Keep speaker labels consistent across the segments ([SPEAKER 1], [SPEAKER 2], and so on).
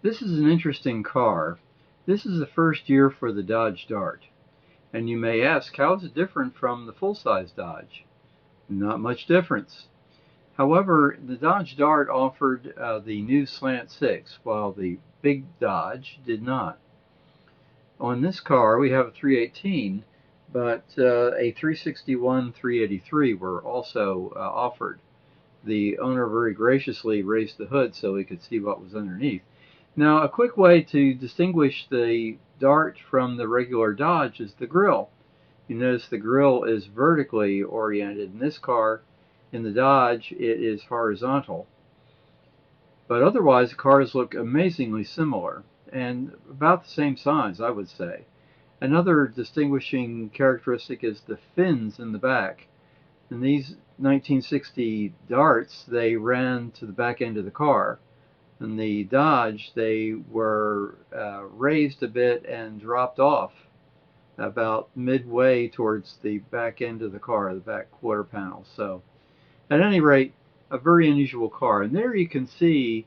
[SPEAKER 1] This is an interesting car. This is the first year for the Dodge Dart. And you may ask, how is it different from the full-size Dodge? Not much difference. However, the Dodge Dart offered the new Slant 6, while the big Dodge did not. On this car, we have a 318, but a 361, 383 were also offered. The owner very graciously raised the hood so we could see what was underneath. Now, a quick way to distinguish the Dart from the regular Dodge is the grille. You notice the grille is vertically oriented. In this car, in the Dodge, it is horizontal. But otherwise, the cars look amazingly similar and about the same size, I would say. Another distinguishing characteristic is the fins in the back. In these 1960 Darts, they ran to the back end of the car. In the Dodge, they were raised a bit and dropped off about midway towards the back end of the car, the back quarter panel. So, at any rate, a very unusual car. And there you can see,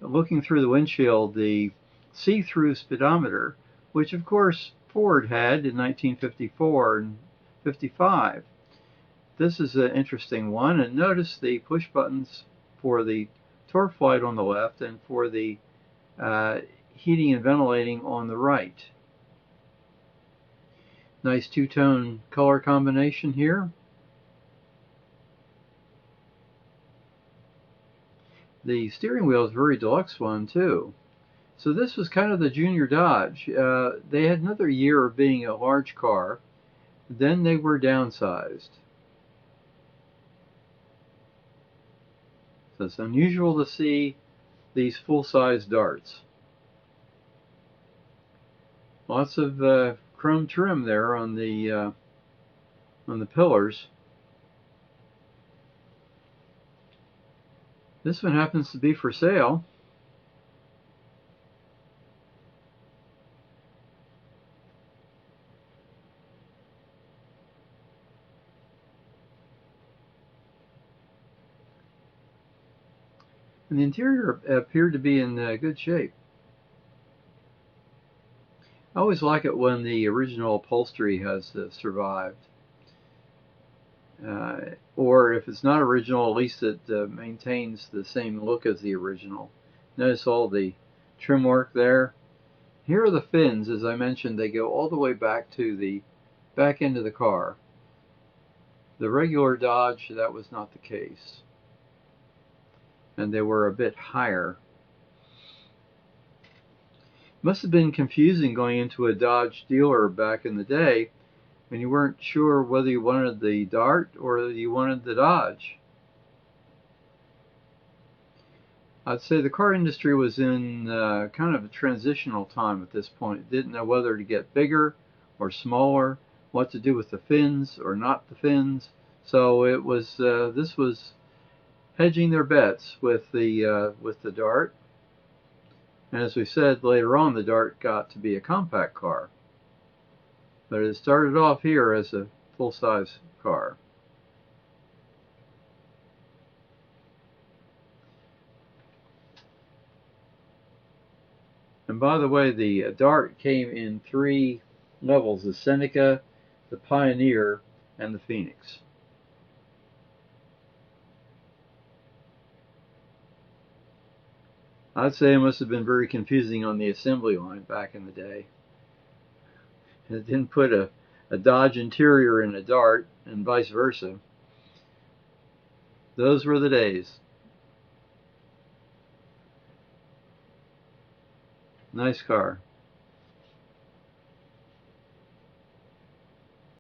[SPEAKER 1] looking through the windshield, the see-through speedometer, which of course Ford had in 1954 and 55. This is an interesting one, and notice the push buttons for the torque light on the left and for the heating and ventilating on the right. Nice two-tone color combination here. The steering wheel is a very deluxe one too. So this was kind of the junior Dodge. They had another year of being a large car. Then they were downsized. So it's unusual to see these full-size Darts. Lots of chrome trim there on the pillars. This one happens to be for sale. And the interior appeared to be in good shape. I always like it when the original upholstery has survived. Or if it's not original, at least it maintains the same look as the original. Notice all the trim work there. Here are the fins. As I mentioned, they go all the way back to the back end of the car. The regular Dodge, that was not the case. And they were a bit higher. Must have been confusing going into a Dodge dealer back in the day when you weren't sure whether you wanted the Dart or you wanted the Dodge. I'd say the car industry was in kind of a transitional time at this point. Didn't know whether to get bigger or smaller, what to do with the fins or not the fins. So it was this was hedging their bets with the Dart. And as we said later on, the Dart got to be a compact car. But it started off here as a full-size car. And by the way, the Dart came in 3 levels: the Seneca, the Pioneer, and the Phoenix. I'd say it must have been very confusing on the assembly line back in the day. It didn't put a Dodge interior in a Dart and vice versa. Those were the days. Nice car.